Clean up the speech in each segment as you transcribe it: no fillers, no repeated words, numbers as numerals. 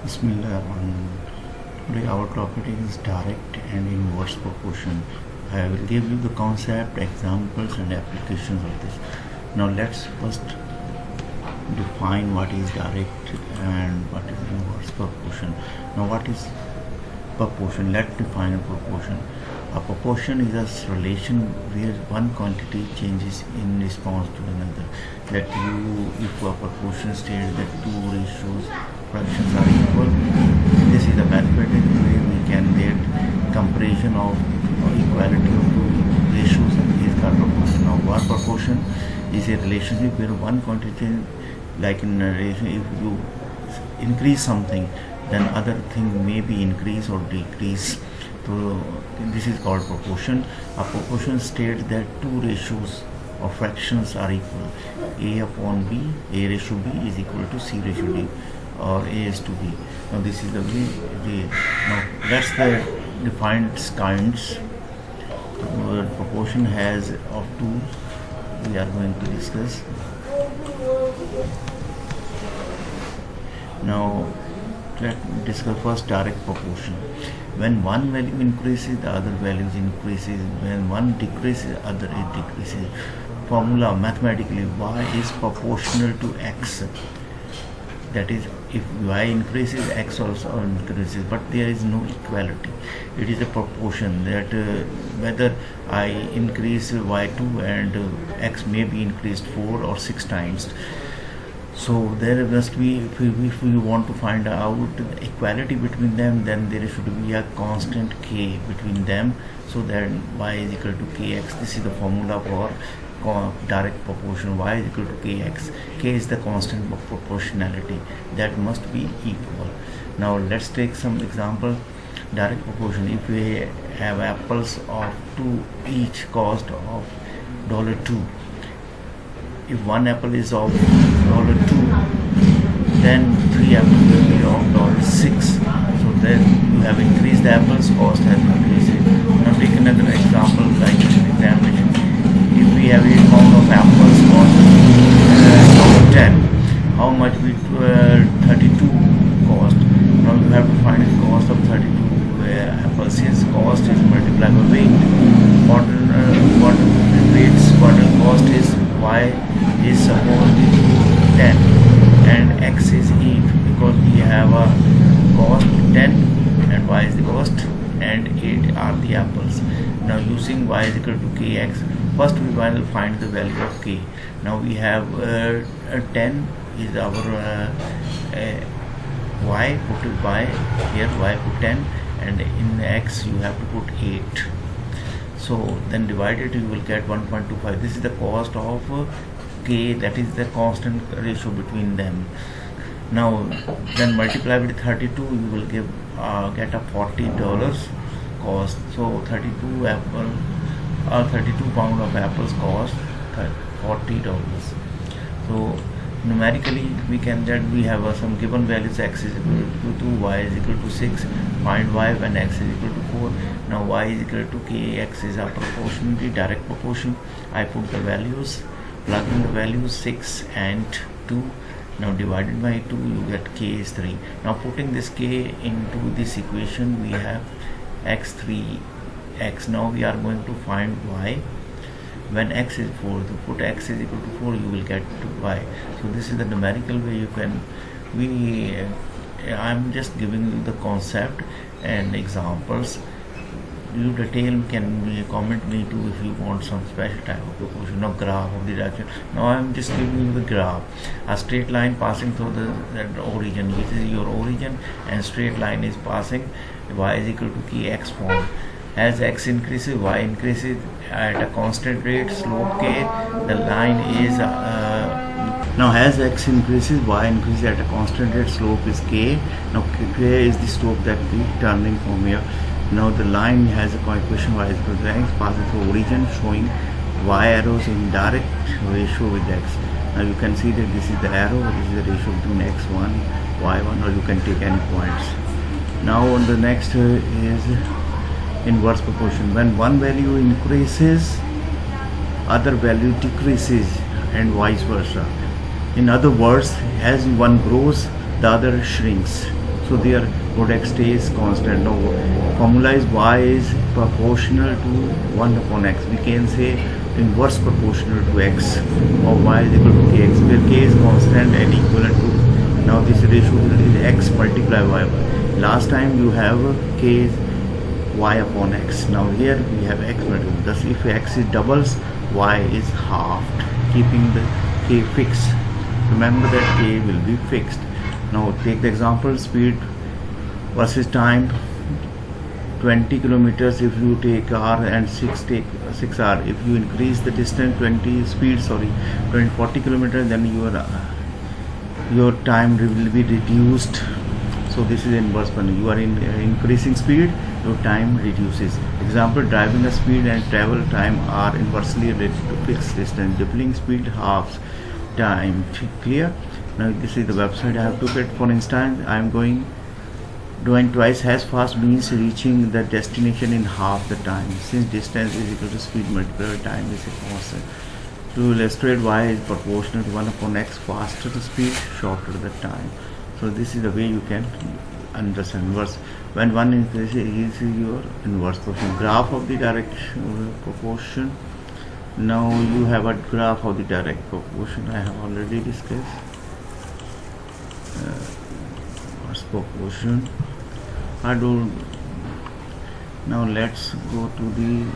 Bismillah. Today our topic is direct and inverse proportion. I will give you the concept, examples and applications of this. Now let's first define what is direct and what is inverse proportion. Now what is proportion? Let's define a proportion. A proportion is a relation where one quantity changes in response to another. That if a proportion states that two ratios fractions are equal, this is a mathematical way we can get comparison of equality of two ratios and is called proportion. Now, what proportion is a relationship where one quantity, like in a relation, if you increase something, then other thing may be increase or decrease. So this is called proportion. A proportion states that two ratios of fractions are equal. A upon B, A ratio B is equal to C ratio D, or A is to B. Now this is the way. Now that's the defined kinds. Proportion has of two. We are going to discuss. Now let's discuss first direct proportion. When one value increases, the other values increases. When one decreases, other it decreases. Formula mathematically: y is proportional to x. That is, if y increases, x also increases, but there is no equality. It is a proportion that whether I increase y2 and x may be increased 4 or 6 times. So there must be, if we want to find out equality between them, then there should be a constant k between them, so that y is equal to kx. This is the formula for direct proportion. Y is equal to kx. K is the constant of proportionality that must be equal. Now let's take some example. Direct proportion: if we have apples of 2 each cost of $2, if one apple is of $2, then 3 apples will be of $6. So then you have increased the apples cost has increased. Now take another example like an examination. If we have 8 pound of apples cost $10, how much will 32 cost? Now you have to find the cost of 32 apples. His cost is multiplied by weight. What weight's total cost is y is supposed to be 10 and x is 8, because we have a cost 10 and y is the cost and 8 are the apples. Now using y is equal to kx, first we will find the value of k. Now we have 10 is our y, put it by here, y put 10, and in x you have to put 8. So then divided you will get 1.25. This is the cost of k, that is the constant ratio between them. Now then multiply with 32, you will get a $40 cost. So 32 pound of apples cost $40. So numerically we can that we have some given values: x is equal to 2, y is equal to 6. Find y when x is equal to 4. Now y is equal to k, x is a proportionality, direct proportion. I put the values, plug in the values 6 and 2. Now divided by 2 you get k is 3. Now putting this k into this equation, we have x3x. Now we are going to find y when x is 4. To put x is equal to 4, you will get to y. So this is the numerical way you can. I'm just giving you the concept and examples. You detail can comment me too if you want some special type of proportion or graph of the direction. Now I'm just giving you the graph. A straight line passing through the origin. This is your origin, and straight line is passing. Y is equal to kx form. As x increases, y increases at a constant rate, slope k. The line is now as x increases, y increases at a constant rate, slope is k. Now k is the slope that we turning from here. Now the line has a coefficient y is equal to x, passing through origin, showing y arrows in direct ratio with x. Now you can see that this is the arrow, this is the ratio between x1, y1, or you can take any points. Now on the next is inverse proportion. When one value increases, other value decreases, and vice versa. In other words, as one grows, the other shrinks. so their product stays constant. Now formula is y is proportional to 1 upon x. We can say inverse proportional to x, or y is equal to kx, where k is constant and equivalent to, now this ratio is x multiplied by y. Last time you have k is y upon x. Now here we have x multiplied. Thus if x is doubles, y is halved, keeping the k fixed. Remember that k will be fixed. Now take the example, speed versus time. 20 kilometers if you take r and 6 take 6r. If you increase the distance 40 kilometers, then your time will be reduced. So this is inverse one. You are increasing speed, your time reduces. Example, driving a speed and travel time are inversely related to fixed distance. Doubling speed halves time. Clear? Now this is the website I have took it. For instance, I am doing twice as fast means reaching the destination in half the time. Since distance is equal to speed multiplied by time is a constant. To illustrate, y is proportional to 1 upon x. Faster the speed, shorter the time. So this is the way you can understand inverse. When one increases, is your inverse proportion. Graph of the direct proportion. Now you have a graph of the direct proportion. I have already discussed. Inverse proportion. Now let's go to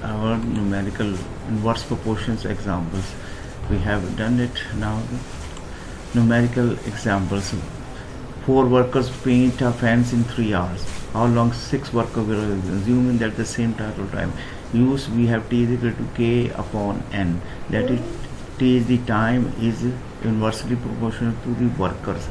our numerical inverse proportions examples. We have done it. Now numerical examples. 4 workers paint a fence in 3 hours. How long? 6 workers will, assuming that the same total time. Use we have t is equal to k upon n. That is, t is the time is inversely proportional to the workers.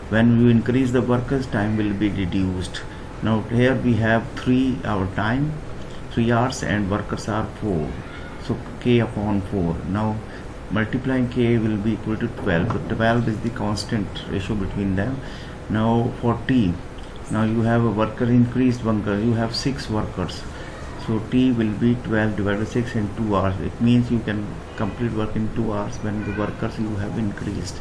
When you increase the workers, time will be reduced. Now here we have 3 hours and workers are 4. So k upon 4. Now multiplying k will be equal to 12. So 12 is the constant ratio between them. Now for t, now you have a worker increased worker. You have 6 workers. So t will be 12 divided by 6 in 2 hours. It means you can complete work in 2 hours when the workers you have increased.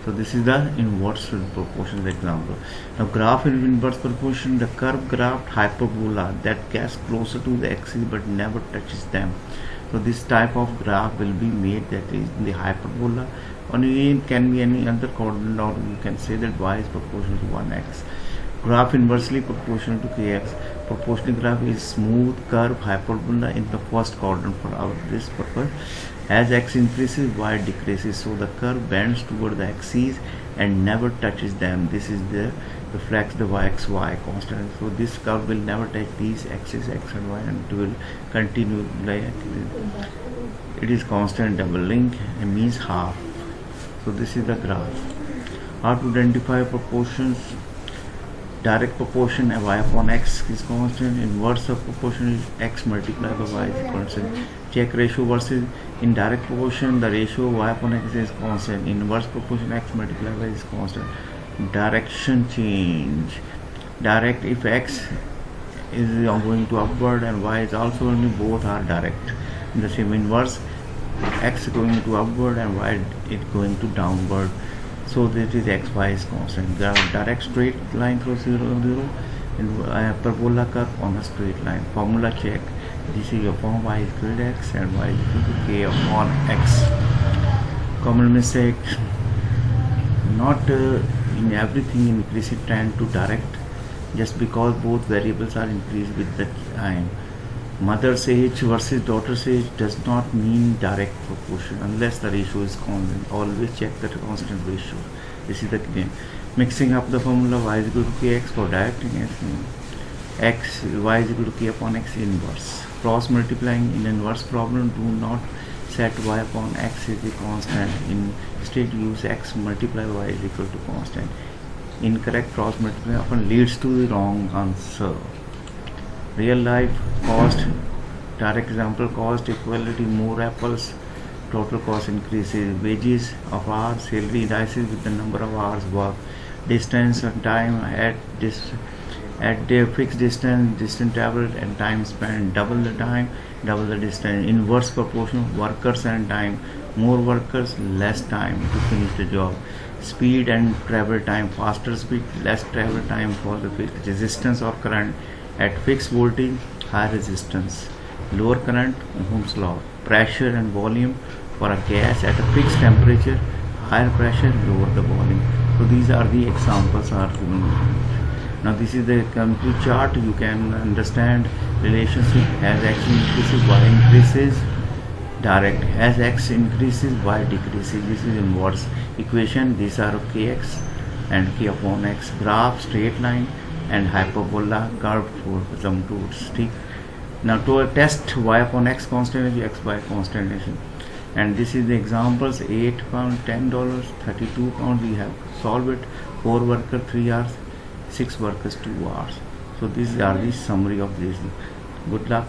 So this is the inverse proportion example. Now graph in inverse proportion, the curve graph hyperbola that gets closer to the axis but never touches them. So this type of graph will be made, that is the hyperbola, or it can be any other coordinate, or you can say that y is proportional to 1x. Graph inversely proportional to kx. Proportional graph is smooth curve hyperbola in the first quadrant for this purpose. As x increases, y decreases, so the curve bends toward the axes and never touches them. This is the reflects the y constant. So this curve will never touch these axes x and y, and it will continue like it is constant. Doubling and means half. So this is the graph. How to identify proportions? Direct proportion y upon x is constant. Inverse of proportion is x multiplied by y is constant. Check ratio versus indirect proportion. The ratio y upon x is constant. Inverse proportion x multiplied by y is constant. Direction change. Direct, if x is going to upward and y is also only, both are direct. In the same inverse, x going to upward and y is going to downward. So this is x, y is constant. The direct straight line through 0, 0, and parabola curve on a straight line. Formula check. This is your form, y is equal to x and y is equal to k upon x. Common mistake. Not in everything increasing trend to direct, just because both variables are increased with the time. Mother's age versus daughter's age does not mean direct proportion unless the ratio is constant. Always check the constant ratio. This is the game. Mixing up the formula, y is equal to kx for direct and x, y is equal to k upon x inverse. Cross multiplying in inverse problem, do not set y upon x is a constant. Instead use x multiply y is equal to constant. Incorrect cross multiplying often leads to the wrong answer. Real life cost, direct example, cost equality, more apples, total cost increases. Wages of hours, salary rises with the number of hours work. Distance and time, at their fixed distance traveled and time spent. Double the time, double the distance. Inverse proportion, workers and time, more workers, less time to finish the job. speed and travel time, faster speed, less travel time for the fixed resistance of current at fixed voltage, high resistance, lower current, Ohm's law, pressure and volume for a gas at a fixed temperature, higher pressure, lower the volume. So these are the examples are given. Now this is the complete chart. You can understand relationship as x increases, y increases, direct as x increases, y decreases. This is inverse equation. These are kx and k upon x, graph, straight line and hyperbola, curve for some tools. Now to test y upon x constant is x y constant is. And this is the examples. 8 pound, $10, 32 pounds. We have solved it. 4 workers 3 hours, 6 workers 2 hours. So these are the summary of this. Good luck.